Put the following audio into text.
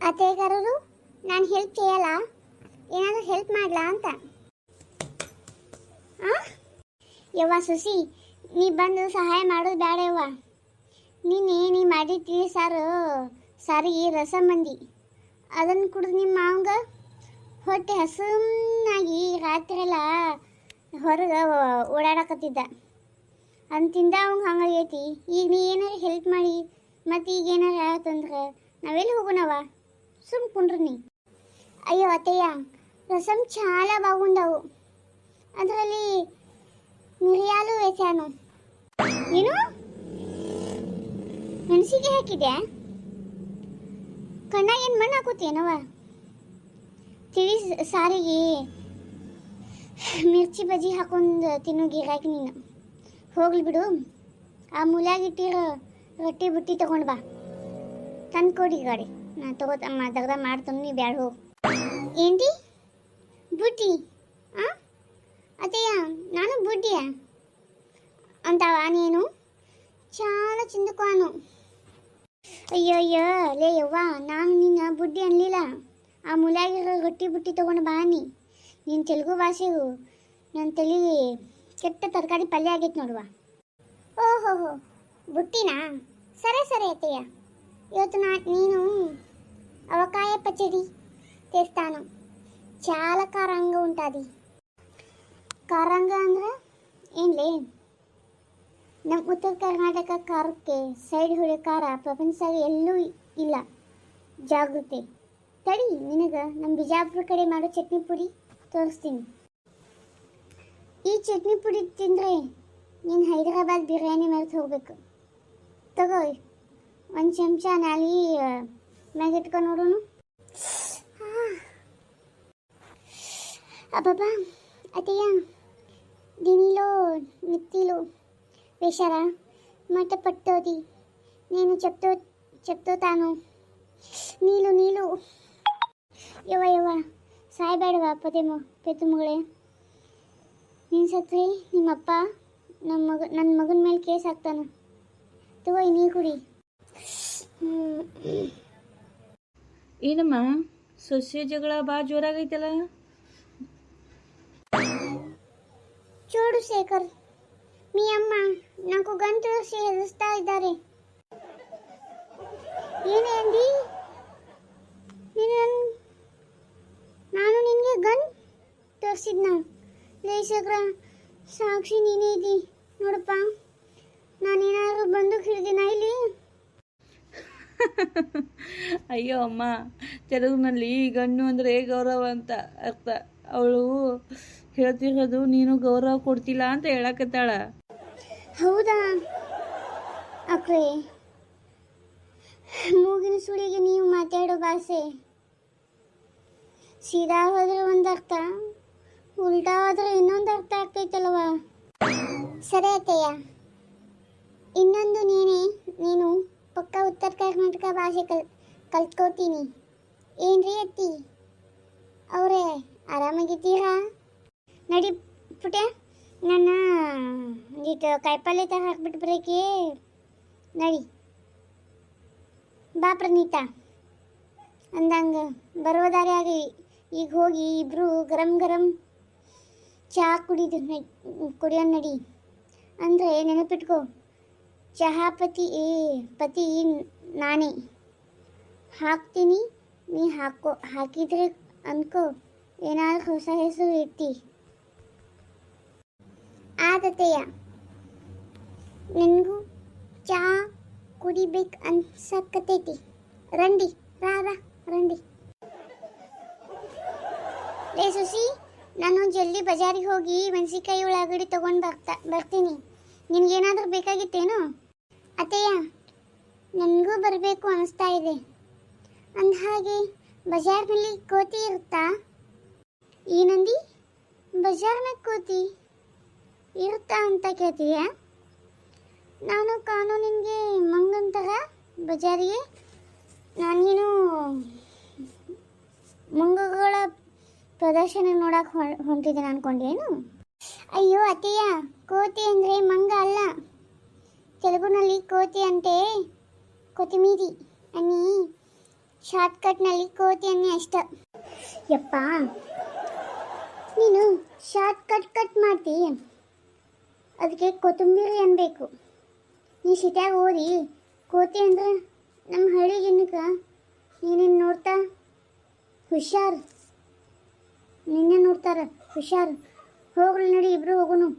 ಅತ್ತೆಗಾರರು ನಾನು ಹೆಲ್ಪ್ చేయಲ್ಲ, ಏನಾದರೂ ಹೆಲ್ಪ್ ಮಾಡ್ಲಾ ಅಂತ. ಯವ್ವ ಸುಸಿ, ನೀ ಬಂದು ಸಹಾಯ ಮಾಡೋದು ಬೇಡ ಯವ್ವ. ನೀ ಮಾಡಿದ್ರಿ ಸಾರಿ ರಸಂ ಮಂದಿ ಅದನ್ನು ಕುಡಿದು ನಿಮ್ಮ ಮಾವಂಗ ಹೊಟ್ಟೆ ಹಸುನಾಗಿ ರಾತ್ರಿ ಎಲ್ಲ ಹೊರಗೆ ಓಡಾಡಕತ್ತಿದ್ದ. ಅಂತಿಂದ ಅವಂಗೆ ಹಂಗಾಗೈತಿ. ಈಗ ನೀ ಏನಾರು ಹೆಲ್ಪ್ ಮಾಡಿ ಮತ್ತು ಈಗ ಏನಾರು ಆಯ್ತಂದ್ರೆ ನಾವೆಲ್ಲಿ ಹೋಗೋಣವ? ಸುಮ್ ಕುಂಡ್ರಿ ನೀ. అయ్యో అత్తయ్య, రసం చాలా బాగుండవు, ಅದರಲ್ಲಿ ಮಿರಿಯಾಲು వేశాను. ಏನು ಮೆಣಸಿಗೆ ಹಾಕಿದೆ? ಕಣ್ಣಾಗ ಏನು ಮಣ್ಣು ಹಾಕೋತೇನವ? ತಿಳಿ ಸಾರಿಗೆ ಮಿರ್ಚಿ ಬಜ್ಜಿ ಹಾಕೊಂಡು ತಿನ್ನೋ ಗಿರಾಕಿ ನೀನು. ಹೋಗ್ಲಿ ಬಿಡು, ಆ ಮೂಲ್ಯಾಗಿಟ್ಟಿರೋ ರೊಟ್ಟಿ ಬುಟ್ಟಿ ತೊಗೊಂಡು ಬಾ, ತಂದು ಕೊಡಿ ಗಾಡಿ. ನಾನು ತಗೋತಮ್ಮ ದಗ್ದ ಮಾಡ್ತಾನೆ, ನೀ ಬ್ಯಾಡ ಹೋಗು. ఏంటి బుడ్డి? అత్తయ్య ನಾನು బుడ్డియా అంటావా? నేను చాలా చిందుకోను. ಅಯ್ಯೋ ಅಯ್ಯೋ ಲೇ ಯವ್ವ, ನಾನು ನಿನ್ನ ಬುಡ್ಡಿ ಅನ್ಲಿಲ್ಲ. ಆ ಮುಲಾಗಿರೋ ರೊಟ್ಟಿ ಬುಟ್ಟಿ ತೊಗೊಂಡು ಬಾ. ನೀನು ತೆಲುಗು ಭಾಷೆಗೂ ನನ್ನ ತಲೆ ಕೆಟ್ಟ ತರಕಾರಿ ಪಲ್ಯ ಆಗೈತೆ ನೋಡುವ. ఓహోహో బుట్టినా? సరే సరే అత్తయ్య, ಇವತ್ತು నేను అవకాయ పచ్చడి చేస్తాను. చాలా కారంగా ఉంటుంది. ಕಾರಂಗ ಅಂದ್ರೆ ಏನ್ಲೇ? ನಮ್ಮ ಉತ್ತರ ಕರ್ನಾಟಕ ಖಾರಕ್ಕೆ ಸೈಡ್ ಹೊಡೆ ಖಾರ ಪ್ರಪಂಚದಾಗ ಎಲ್ಲೂ ಇಲ್ಲ. ಜಾಗೃತಿ ತಡಿ, ನಿನಗೆ ನಮ್ಮ ಬಿಜಾಪುರ ಕಡೆ ಮಾಡೋ ಚಟ್ನಿ ಪುಡಿ ತೋರಿಸ್ತೀನಿ. ಈ ಚಟ್ನಿ ಪುಡಿ ತಿಂದರೆ ನೀನು ಹೈದರಾಬಾದ್ ಬಿರಿಯಾನಿ ಮರೆತು ಹೋಗ್ಬೇಕು. ತಗೋ, ಒಂದು ಚಮಚ ನಾಳೆ ಮ್ಯಾಗ ಇಟ್ಕೊಂಡು ನೋಡೋಣ. అబ్బబ్బా అత్తయ్య, దీనిలో మిత్తిలో వేశారా? మాట పట్టోది. నేను చెప్తాను. నీళ్ళు ಯವ್ವ ಸಾಯ್ಬೇಡವಾ ಪೆದ್ದು ಮಗಳೇ. ನೀನು ಸತ್ರೆ ನಿಮ್ಮಪ್ಪ ನನ್ನ ಮಗನ ಮೇಲೆ ಕೇಸ್ ಹಾಕ್ತಾನ. ತಗೋ ನೀರು ಕುಡಿ. ಏನಮ್ಮ ಸೊಸೆ ಜಗಳ ಭಾಳ ಜೋರಾಗೈತಲ್ಲ? చూడు శేఖర్, మీ అమ్మ నాకు గంట చేస్తా ఇದ್ದಾರೆ. ಏನೇಂದಿ? ನಾನು ನಿನಗೆ ಗನ್ ತೋರಿಸಿದ್ನ? ಲೇ ಶೇಖರ, ಸಾಕ್ಷಿ ನೀನೇ ಇದ್ದಿ ನೋಡಪ್ಪ. ನಾನೇನಾದ್ರು ಬಂದೂಕ್ ಹಿಡಿದಿನ ಇಲ್ಲಿ? ಅಯ್ಯೋ ಅಮ್ಮ, ತೆಲುಗಿನಲ್ಲಿ ಗಂಡು ಅಂದರೆ ಗೌರವ ಅಂತ ಅರ್ಥ. ಅವಳು ಹೇಳ್ತಿರೋದು ನೀನು ಗೌರವ ಕೊಡ್ತಿಲ್ಲ ಅಂತ ಹೇಳಕತ್ತಾಳ. ಹೌದಾ ಅಕ್ರೆ? ಮೂಗಿನ ಸುಳಿಗೆ ನೀವು ಮಾತಾಡೋ ಭಾಷೆ ಸೀದಾ ಹೋದ್ರೆ ಒಂದು ಅರ್ಥ, ಉಲ್ಟಾ ಹೋದ್ರೆ ಇನ್ನೊಂದು ಅರ್ಥ ಆಗ್ತೈತಲ್ವ? ಸರಿ ಅತ್ತಯ್ಯ, ಇನ್ನೊಂದು ನೀನು ಪಕ್ಕ ಉತ್ತರ ಕರ್ನಾಟಕ ಭಾಷೆ ಕಲ್ತ್ಕೋತೀನಿ. ಏನ್ರಿ ಅತ್ತಿ ಅವರೇ, ಆರಾಮಾಗಿದ್ದೀರಾ? ನಡಿ ಪುಟ್ಟ, ನನ್ನ ಒಂದಿಟ್ಟು ಕಾಯಿಪಲ್ಲೆ ತರ ಹಾಕ್ಬಿಟ್ಟು ಬರೋಕೆ ನಡಿ. ಬಾ ಪ್ರಣೀತಾ ಅಂದಂಗೆ ಬರೋ ದಾರಿ ಆಗಿ ಈಗ ಹೋಗಿ ಇಬ್ಬರು ಗರಂ ಚಹಾ ಕುಡಿಯೋಣ ನಡಿ. ಅಂದರೆ ನೆನಪಿಟ್ಕೋ, ಚಹಾ ಪತಿ ನಾನೇ. ಹಾಕ್ತೀನಿ, ನೀ ಹಾಕಿದ್ರೆ ಅನ್ಕೋ ಏನಾದ್ರು ಹೊಸ ಹೆಸರು ಇರ್ತಿ. ಆದತೆಯ ನನಗೂ ಚಹಾ ಕುಡಿಬೇಕು ಅನ್ಸಕತೈತಿ. ರಂಡಿ ರಂಡಿ. ಲೇ ಸುಸಿ, ನಾನು ಜಲ್ದಿ ಬಜಾರಿಗೆ ಹೋಗಿ ಮೆಣಸಿಕಾಯಿ ಉಳ್ಳಾಗಡ್ಡಿ ತೊಗೊಂಡು ಬರ್ತೀನಿ. ನಿನಗೇನಾದರೂ ಬೇಕಾಗಿತ್ತೇನೋ? ಅತ್ತೆಯ, ನನಗೂ ಬರಬೇಕು ಅನಿಸ್ತಾ ಇದೆ. ಅಂದಹಾಗೆ ಬಜಾರ್ನಲ್ಲಿ ಕೋತಿ ಇರುತ್ತಾ? ಏನಂದಿ? ಬಜಾರ್ನಾಗ ಕೋತಿ ಇರುತ್ತಾ ಅಂತ ಕೇಳ್ತೀಯ? ನಾನು ಕಾನೂನಿಗೆ ಮಂಗಂತರ ಬಜಾರಿಗೆ ನಾನೇನು ಮಂಗಗಳ ಪ್ರದರ್ಶನ ನೋಡಕ್ಕೆ ಹೊಂಟಿದ್ದೇನೆ ಅನ್ಕೊಂಡೇನು? ಅಯ್ಯೋ ಅತ್ತೆಯ, ಕೋತಿ ಅಂದರೆ ಮಂಗ ಅಲ್ಲ. ತೆಲುಗುನಲ್ಲಿ ಕೋತಿ ಅಂತೆ ಕೊತ್ತಿಮೀರಿ అని ಶಾರ್ಟ್ಕಟ್ನಲ್ಲಿ ಕೋತಿ ಅನ್ನಿ ಅಷ್ಟ. ಯಪ್ಪ ನೀನು ಕಟ್ ಮಾಡ್ತಿ, ಅದಕ್ಕೆ ಕೊತ್ತಂಬರಿ ಅನ್ಬೇಕು. ನೀ ಸಿಟ್ಯಾಗ ಓದಿ ಕೋತಿ ಅಂದ್ರೆ ನಮ್ಮ ಹಳ್ಳಿ ಜನಕ್ಕೆ ನೀನೇನು ನೋಡ್ತಾ ಹುಷಾರು, ನಿನ್ನೆ ನೋಡ್ತಾರ ಹುಷಾರು. ಹೋಗ್ಲಿ ನಡಿ ಇಬ್ರು ಹೋಗುನು.